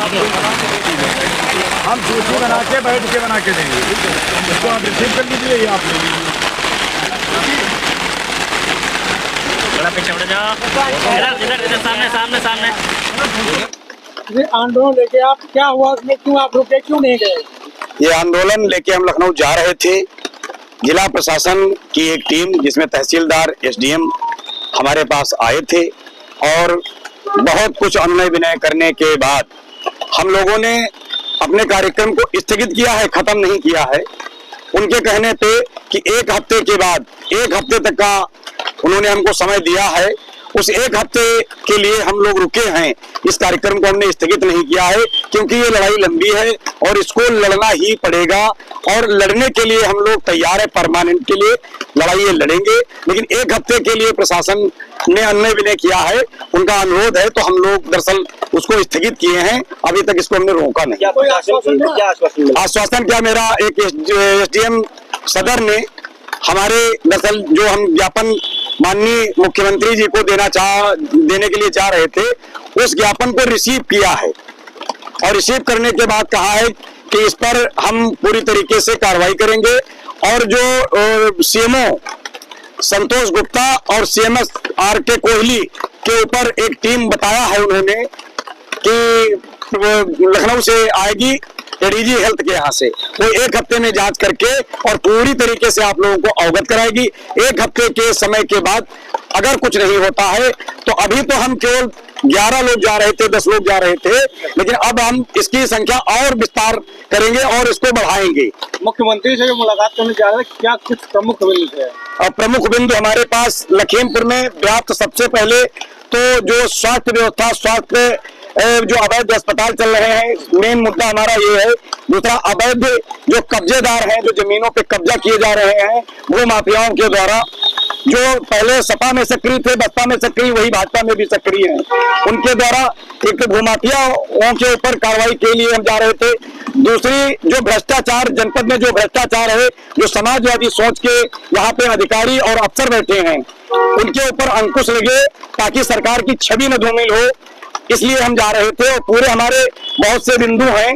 हम सूची बना के बैठ के बना के देंगे, इसको आप रिसीव कर लीजिए, ये आप ले लीजिए। थोड़ा पीछे उड़ जाओ, इधर इधर इधर सामने सामने सामने। ये आंदोलन लेके आप क्या हुआ, उसमें क्यों आप रुके, क्यों नहीं गए? ये आंदोलन लेके हम लखनऊ जा रहे थे। जिला प्रशासन की एक टीम जिसमें तहसीलदार, एसडीएम हमारे पास आए थे और बहुत कुछ अनुनय विनय करने के बाद हम लोगों ने अपने कार्यक्रम को स्थगित किया है, खत्म नहीं किया है। उनके कहने पे कि एक हफ्ते के बाद, एक हफ्ते तक का उन्होंने हमको समय दिया है, उस एक हफ्ते के लिए हम लोग रुके हैं। इस कार्यक्रम को हमने स्थगित नहीं किया है क्योंकि ये लड़ाई लंबी है और इसको लड़ना ही पड़ेगा और लड़ने के लिए हम लोग तैयार है। परमानेंट के लिए लड़ाई ये लड़ेंगे, लेकिन एक हफ्ते के लिए प्रशासन ने अनुनय विनय किया है, उनका अनुरोध है, तो हम लोग दरअसल उसको स्थगित किए हैं। अभी तक इसको हमने रोका नहीं। आश्वासन क्या, मेरा एक एसडीएम सदर ने हमारे दरअसल जो हम ज्ञापन माननीय मुख्यमंत्री जी को देने के लिए जा रहे थे, उस ज्ञापन को रिसीव किया है और रिसीव करने के बाद कहा है कि इस पर हम पूरी तरीके से कार्रवाई करेंगे। और जो सीएमओ संतोष गुप्ता और सीएमएस आर.के. कोहली के ऊपर एक टीम बताया है उन्होंने कि लखनऊ से आएगी एडीजी हेल्थ के यहाँ से, वो एक हफ्ते में जांच करके और पूरी तरीके से आप लोगों को अवगत कराएगी। एक हफ्ते के समय के बाद अगर कुछ नहीं होता है तो अभी तो हम केवल 11 लोग जा रहे थे, 10 लोग जा रहे थे, लेकिन अब हम इसकी संख्या और विस्तार करेंगे और इसको बढ़ाएंगे। मुख्यमंत्री से जो मुलाकात करने जा रहे हैं, क्या कुछ प्रमुख बिंदु है? और प्रमुख बिंदु हमारे पास लखीमपुर में व्याप्त सबसे पहले तो जो स्वास्थ्य व्यवस्था, स्वास्थ्य जो अवैध अस्पताल चल रहे हैं, मेन मुद्दा हमारा ये है। दूसरा, अवैध जो कब्जेदार हैं, जो जमीनों पे कब्जा किए जा रहे हैं वो माफियाओं के द्वारा, जो पहले सपा में सक्रिय थे, बसपा में सक्रिय, वही भाजपा में भी सक्रिय हैं, उनके द्वारा एक तो भूमाफियाओं के ऊपर कार्रवाई के लिए हम जा रहे थे। दूसरी, जो भ्रष्टाचार, जनपद में जो भ्रष्टाचार है, जो समाजवादी सोच के यहाँ पे अधिकारी और अफसर बैठे हैं, उनके ऊपर अंकुश लगे ताकि सरकार की छवि न धूमिल हो, इसलिए हम जा रहे थे। और पूरे हमारे बहुत से बिंदु हैं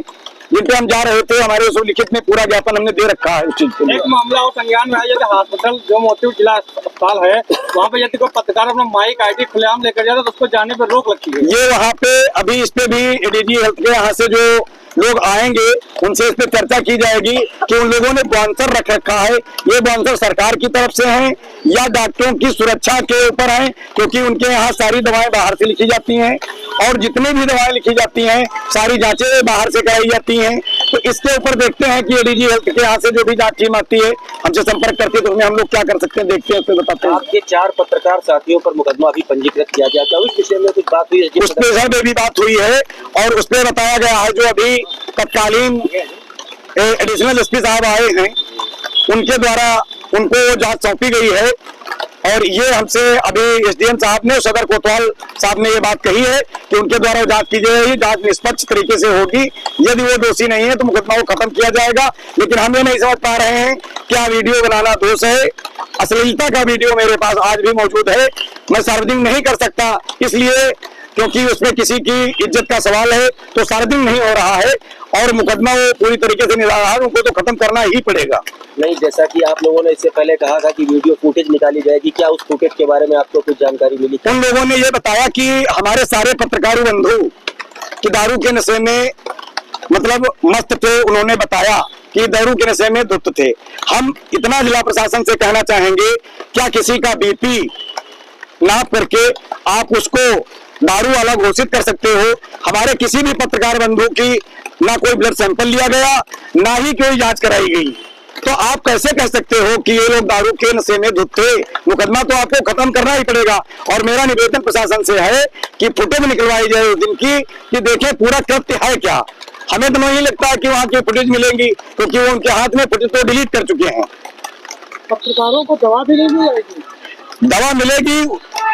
जिन पे हम जा रहे थे। हमारे उस लिखित में पूरा ज्ञापन हमने दे रखा है उस चीज के लिए। एक मामला और संज्ञान में आया था, हॉस्पिटल जो मोती जिला अस्पताल है, वहाँ पे यदि कोई पत्रकार अपना माइक आईडी खुलेआम लेकर जाता है तो उसको जाने पर रोक लगती है। ये वहाँ पे अभी इस पे भी एडीजी हेल्थ के यहाँ से जो लोग आएंगे उनसे इस पे चर्चा की जाएगी कि उन लोगों ने बाउंसर रख रखा है, ये बाउंसर सरकार की तरफ से हैं या डॉक्टरों की सुरक्षा के ऊपर है, क्योंकि उनके यहाँ सारी दवाएं बाहर से लिखी जाती हैं और जितनी भी दवाएं लिखी जाती हैं सारी जांचें बाहर से कराई जाती हैं। तो इसके ऊपर देखते हैं कि एडीजी हेल्थ के यहाँ से जो भी जांच टीम आती है हमसे संपर्क करती है तो उसमें हम लोग क्या कर सकते हैं, देखते हैं, उसमें बताते हैं। आपके 4 पत्रकार साथियों पर मुकदमा अभी पंजीकृत किया गया था, उस विषय में कुछ बात हुई है? उस पे भी बात हुई है और उस पे बताया गया है जो अभी तत्कालीन एडिशनल एसपी साहब आए हैं उनके द्वारा उनको जांच सौंपी गई है। और ये हमसे अभी एसडीएम साहब ने, सदर कोतवाल साहब ने ये बात कही है कि उनके द्वारा जांच की जाएगी, जांच निष्पक्ष तरीके से होगी। यदि वो दोषी नहीं है तो मुकदमा को खत्म किया जाएगा। लेकिन हम ये नहीं समझ पा रहे हैं क्या वीडियो बनाना दोष है। अश्लीलता का वीडियो मेरे पास आज भी मौजूद है, मैं सार्वजनिक नहीं कर सकता इसलिए क्योंकि उसमें किसी की इज्जत का सवाल है, तो सार्वजनिक नहीं हो रहा है और मुकदमा वो पूरी तरीके से निराधार, उनको तो खत्म करना ही पड़ेगा। नहीं, जैसा कि आप लोगों ने इससे पहले कहा था कि वीडियो फुटेज निकाली जाएगी, क्या उस फुटेज के बारे में आपको कुछ जानकारी मिली? उन लोगों ने ये बताया कि हमारे सारे पत्रकार बंधु कि दारू के नशे में मतलब मस्त थे। उन्होंने बताया कि दारू के नशे में धुत थे। हम इतना जिला प्रशासन से कहना चाहेंगे, क्या किसी का बीपी नाप करके आप उसको दारू वाला घोषित कर सकते हो? हमारे किसी भी पत्रकार बंधु की ना कोई ब्लड सैंपल लिया गया, ना ही कोई जांच कराई गई, तो आप कैसे कह सकते हो कि ये लोग दारू के नशे में धुत थे? मुकदमा तो आपको खत्म करना ही पड़ेगा। और मेरा निवेदन प्रशासन से है कि फुटेज निकलवाई जाए उस दिन की, कि देखें पूरा कृत्य है क्या। हमें तो नहीं लगता कि वहाँ की फुटेज मिलेंगी, क्योंकि वो उनके हाथ में फुटेज तो डिलीट कर चुके हैं। पत्रकारों को दवा भी नहीं दी जाएगी? दवा मिलेगी,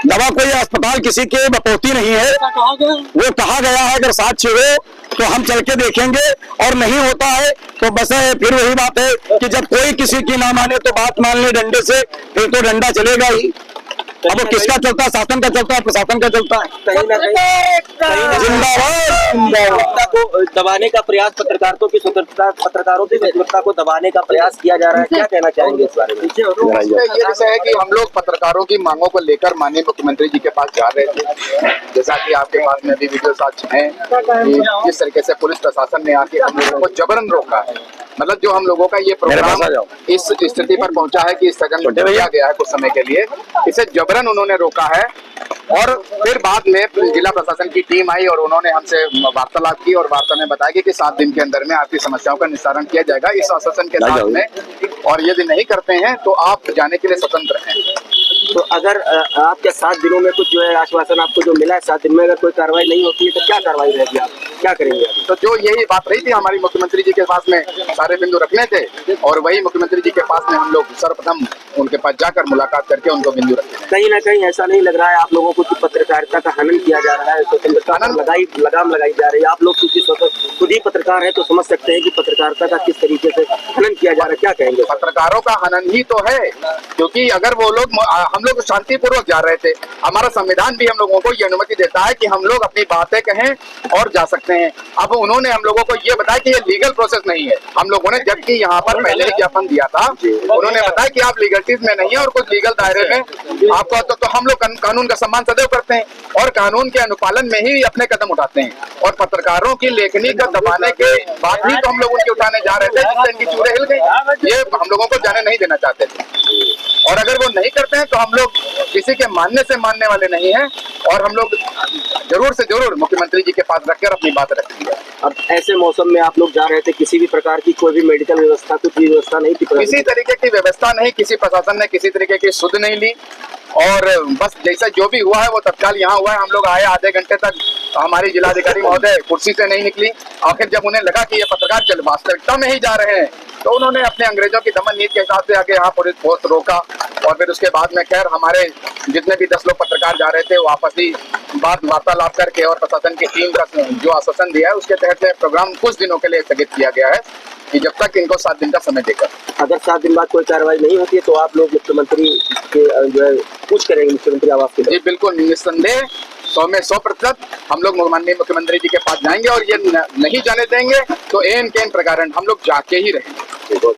दवा कोई अस्पताल किसी के बपौती नहीं है। कहा गया? वो कहा गया है अगर साक्ष्य हो तो हम चल के देखेंगे, और नहीं होता है तो बस है, फिर वही बात है कि जब कोई किसी की ना माने तो बात मान ले डंडे से, फिर तो डंडा चलेगा ही। अब वो किसका चलता है, शासन का चलता है, प्रशासन का चलता है। कहीं ना कहीं स्वतंत्रता को दबाने का प्रयास, पत्रकारों की स्वतंत्रता, पत्रकारों की स्वतंत्रता को दबाने का प्रयास किया जा रहा है, क्या कहना चाहेंगे इस बारे में? ये विषय है कि हम लोग पत्रकारों की मांगों को लेकर माननीय मुख्यमंत्री जी के पास जा रहे थे, जैसा कि आपके पास में भी वीडियो साक्ष्य हैं कि जिस तरीके से पुलिस प्रशासन ने आके हम लोगों को जबरन रोका है। मतलब जो हम लोगों का ये प्रोग्राम इस स्थिति पर पहुंचा है कि स्थगन किया गया है कुछ समय के लिए, इसे जबरन उन्होंने रोका है। और फिर बाद में जिला प्रशासन की टीम आई और उन्होंने हमसे वार्तालाप की और वार्ता में बताया कि 7 दिन के अंदर में आपकी समस्याओं का निस्तारण किया जाएगा इस आश्वासन के साथ में, और यदि नहीं करते हैं तो आप जाने के लिए स्वतंत्र हैं। तो अगर आपके 7 दिनों में कुछ जो है आश्वासन आपको जो मिला है, 7 दिन में अगर कोई कार्रवाई नहीं होती है तो क्या कार्रवाई रहेगी, आप क्या करेंगे? तो जो यही बात रही थी हमारी मुख्यमंत्री जी के पास में सारे बिंदु रखने थे, और वही मुख्यमंत्री जी के पास में हम लोग सर्वप्रथम उनके पास जाकर मुलाकात करके उनको बिंदु रखते हैं। कहीं ना कहीं ऐसा नहीं लग रहा है आप लोगों को कि पत्रकारिता का हनन किया जा रहा है, स्वतंत्रता पर लगाम लगाई जा रही है? आप लोग क्योंकि खुद ही पत्रकार है तो समझ सकते हैं कि पत्रकारिता का किस तरीके से हनन किया जा रहा है, क्या कहेंगे? पत्रकारों का हनन ही तो है, क्योंकि अगर वो लोग, हम लोग शांतिपूर्वक जा रहे थे, हमारा संविधान भी हम लोगों को ये अनुमति देता है कि हम लोग अपनी बातें कहें और जा सकते हैं। अब उन्होंने हम लोगों को ये बताया कि ये लीगल प्रोसेस नहीं है। हम लोगों ने जबकि यहाँ पर पहले ही ज्ञापन दिया था, उन्होंने बताया कि आप लीगलिटीज में नहीं है और कुछ लीगल दायरे में आपको, तो हम लोग कानून का सम्मान सदैव करते हैं और कानून के अनुपालन में ही अपने कदम उठाते हैं। और पत्रकारों की लेखनी का दबाने के बाद ही तो हम लोग उनके उठाने जा रहे थे, जिससे इनकी चूड़े हिल गई। ये हम लोगों को जाने नहीं देना चाहते थे, और अगर वो नहीं करते हैं तो हम लोग किसी के मानने से मानने वाले नहीं हैं, और हम लोग जरूर से जरूर मुख्यमंत्री जी के पास रखकर अपनी बात रखेंगे। अब ऐसे मौसम में आप लोग जा रहे थे, किसी भी प्रकार की कोई भी मेडिकल व्यवस्था, कुछ भी व्यवस्था नहीं थी? किसी तरीके की व्यवस्था नहीं, किसी प्रशासन ने किसी तरीके की सुध नहीं ली, और बस जैसा जो भी हुआ है वो तत्काल यहाँ हुआ है। हम लोग आए, आधे घंटे तक हमारी जिलाधिकारी महोदय कुर्सी से नहीं निकली। आखिर जब उन्हें लगा कि ये पत्रकार चल वास्तविकता में ही जा रहे हैं, तो उन्होंने अपने अंग्रेजों की दमन नीति के हिसाब से आके यहाँ पुलिस फोर्स रोका, और फिर उसके बाद में खैर हमारे जितने भी 10 लोग पत्रकार जा रहे थे वो आपस ही बात वार्तालाप करके और प्रशासन की टीम का जो आश्वासन दिया है उसके तहत प्रोग्राम कुछ दिनों के लिए स्थगित किया गया है कि जब तक इनको 7 दिन का समय देकर। अगर 7 दिन बाद कोई कार्रवाई नहीं होती है तो आप लोग मुख्यमंत्री के जो है कुछ करेंगे, मुख्यमंत्री आवास के? जी बिल्कुल, निस्संदेह 100 में 100% हम लोग माननीय मुख्यमंत्री जी के पास जाएंगे, और ये नहीं जाने देंगे तो एन केन प्रकार हम लोग जाके ही रहेंगे।